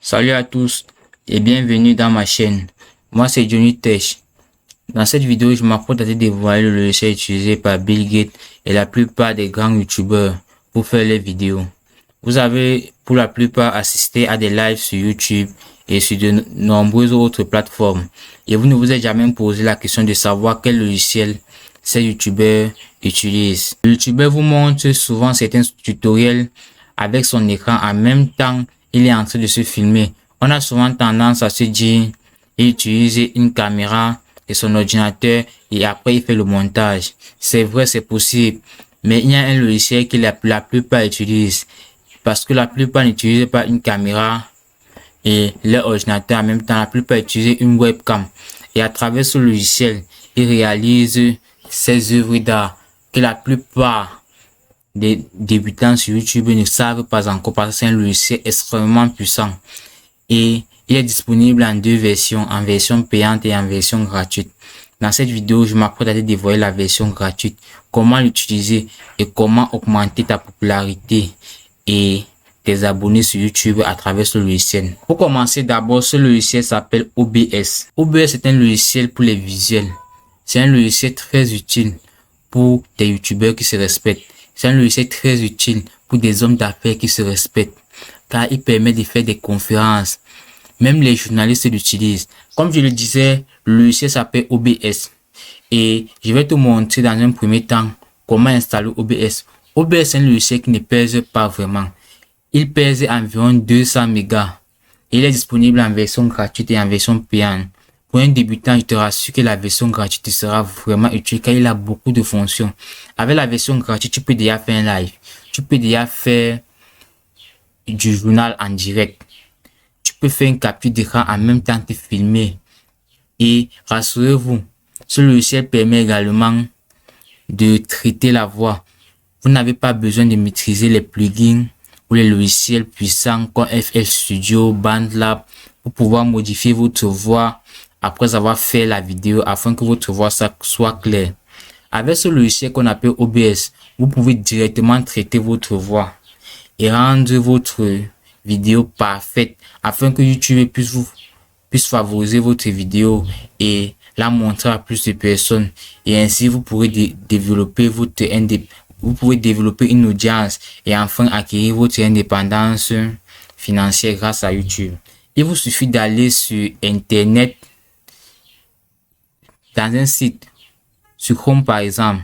Salut à tous et bienvenue dans ma chaîne. Moi c'est Johnny Tech. Dans cette vidéo, je m'apprête à te dévoiler le logiciel utilisé par Bill Gates et la plupart des grands youtubeurs pour faire les vidéos. Vous avez pour la plupart assisté à des lives sur YouTube et sur de nombreuses autres plateformes et vous ne vous êtes jamais posé la question de savoir quel logiciel ces youtubeurs utilisent. Le youtubeur vous montre souvent certains tutoriels avec son écran en même temps il est en train de se filmer. On a souvent tendance à se dire il utilise une caméra et son ordinateur et après il fait le montage. C'est vrai, c'est possible, mais il y a un logiciel que la plupart utilisent parce que la plupart n'utilisent pas une caméra et leur ordinateur en même temps. La plupart utilisent une webcam et à travers ce logiciel ils réalisent ces œuvres d'art que la plupart des débutants sur YouTube ne savent pas encore parce que c'est un logiciel extrêmement puissant et il est disponible en deux versions, en version payante et en version gratuite. Dans cette vidéo, je m'apprête à te dévoiler la version gratuite, comment l'utiliser et comment augmenter ta popularité et tes abonnés sur YouTube à travers ce logiciel. Pour commencer, d'abord, ce logiciel s'appelle OBS. OBS est un logiciel pour les visuels. C'est un logiciel très utile pour des youtubeurs qui se respectent. C'est un logiciel très utile pour des hommes d'affaires qui se respectent, car il permet de faire des conférences. Même les journalistes l'utilisent. Comme je le disais, le logiciel s'appelle OBS. Et je vais te montrer dans un premier temps comment installer OBS. OBS est un logiciel qui ne pèse pas vraiment. Il pèse environ 200 mégas. Il est disponible en version gratuite et en version payante. Pour un débutant, je te rassure que la version gratuite sera vraiment utile car il a beaucoup de fonctions. Avec la version gratuite, tu peux déjà faire un live. Tu peux déjà faire du journal en direct. Tu peux faire une capture d'écran en même temps que filmer. Et rassurez-vous, ce logiciel permet également de traiter la voix. Vous n'avez pas besoin de maîtriser les plugins ou les logiciels puissants comme FL Studio, BandLab pour pouvoir modifier votre voix après avoir fait la vidéo afin que votre voix soit claire. Avec ce logiciel qu'on appelle OBS, vous pouvez directement traiter votre voix et rendre votre vidéo parfaite afin que YouTube puisse favoriser votre vidéo et la montrer à plus de personnes et ainsi vous pourrez développer une audience et enfin acquérir votre indépendance financière grâce à YouTube. Il vous suffit d'aller sur internet dans un site sur Chrome par exemple,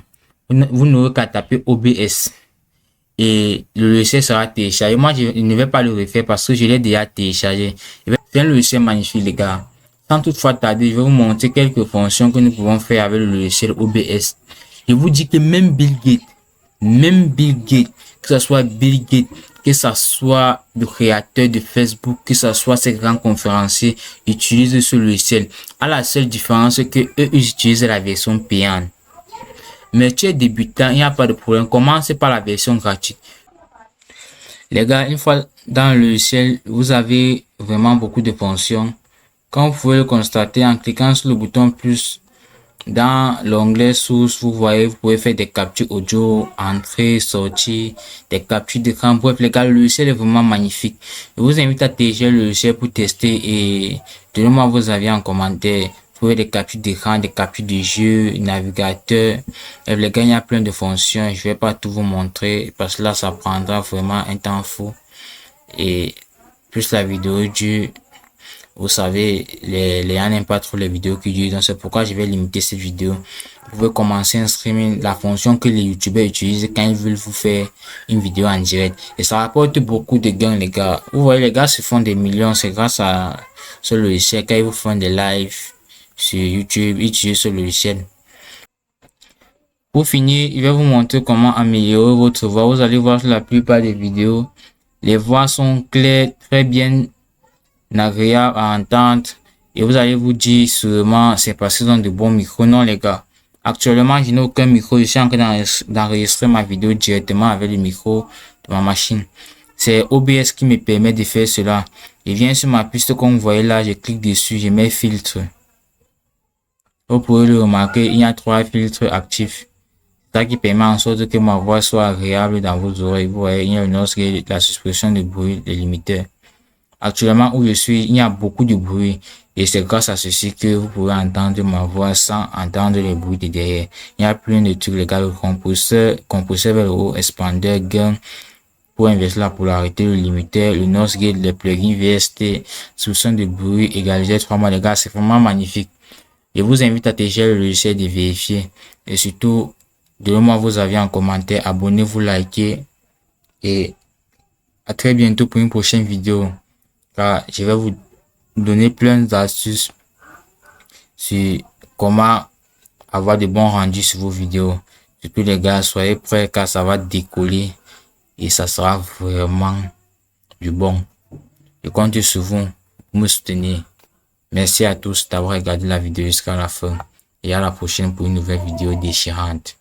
vous n'aurez qu'à taper OBS et le logiciel sera téléchargé. Moi je ne vais pas le refaire parce que je l'ai déjà téléchargé. C'est un logiciel magnifique les gars. Sans toutefois tarder, je vais vous montrer quelques fonctions que nous pouvons faire avec le logiciel OBS. Je vous dis que même Bill Gates, que ce soit Bill Gates, que ce soit le créateur de Facebook, que ce soit ces grands conférenciers, utilisent ce logiciel. À la seule différence que eux utilisent la version payante. Mais tu es débutant, il n'y a pas de problème. Commencez par la version gratuite. Les gars, une fois dans le logiciel, vous avez vraiment beaucoup de fonctions. Comme vous pouvez le constater en cliquant sur le bouton plus dans l'onglet source, vous pouvez faire des captures audio, entrée, sortie, des captures d'écran. Bref, les gars, le logiciel est vraiment magnifique. Je vous invite à télécharger le logiciel pour tester et donnez-moi vos avis en commentaire. Vous pouvez des captures d'écran, des captures de jeu, navigateur. Et les gars, il y a plein de fonctions. Je vais pas tout vous montrer parce que là, ça prendra vraiment un temps fou. Et plus la vidéo dure, vous savez, les gens n'aiment pas trop les vidéos qui durent, donc c'est pourquoi je vais limiter cette vidéo. Vous pouvez commencer un streaming, la fonction que les youtubeurs utilisent quand ils veulent vous faire une vidéo en direct. Et ça rapporte beaucoup de gains les gars. Vous voyez, les gars se font des millions, c'est grâce à ce logiciel. Quand ils vous font des lives sur YouTube, ils utilisent ce logiciel. Pour finir, je vais vous montrer comment améliorer votre voix. Vous allez voir sur la plupart des vidéos, les voix sont claires, très bien agréable à entendre et vous allez vous dire sûrement c'est parce qu'ils ont de bons micros. Non les gars, actuellement je n'ai aucun micro, je suis en train d'enregistrer ma vidéo directement avec le micro de ma machine. C'est OBS qui me permet de faire cela. Je viens sur ma piste comme vous voyez là, je clique dessus, je mets filtre. Vous pouvez le remarquer, il y a 3 filtres actifs. C'est ça qui permet en sorte que ma voix soit agréable dans vos oreilles. Vous voyez, il y a une autre, la suppression de bruit, les limiteurs. Actuellement où je suis, il y a beaucoup de bruit et c'est grâce à ceci que vous pouvez entendre ma voix sans entendre les bruits de derrière. Il y a plein de trucs, les gars, le compresseur vers le haut, expandeur, gain, pour inverser la polarité, le limiteur, le nose gate, les plugins VST, soupçon de bruit, égaliser 3 mois, les gars, c'est vraiment magnifique. Je vous invite à télécharger le logiciel, de vérifier et surtout, donnez-moi vos avis en commentaire, abonnez-vous, likez et à très bientôt pour une prochaine vidéo. Car je vais vous donner plein d'astuces sur comment avoir de bons rendus sur vos vidéos. Surtout les gars, soyez prêts car ça va décoller et ça sera vraiment du bon. Je compte sur vous pour me soutenir. Merci à tous d'avoir regardé la vidéo jusqu'à la fin et à la prochaine pour une nouvelle vidéo déchirante.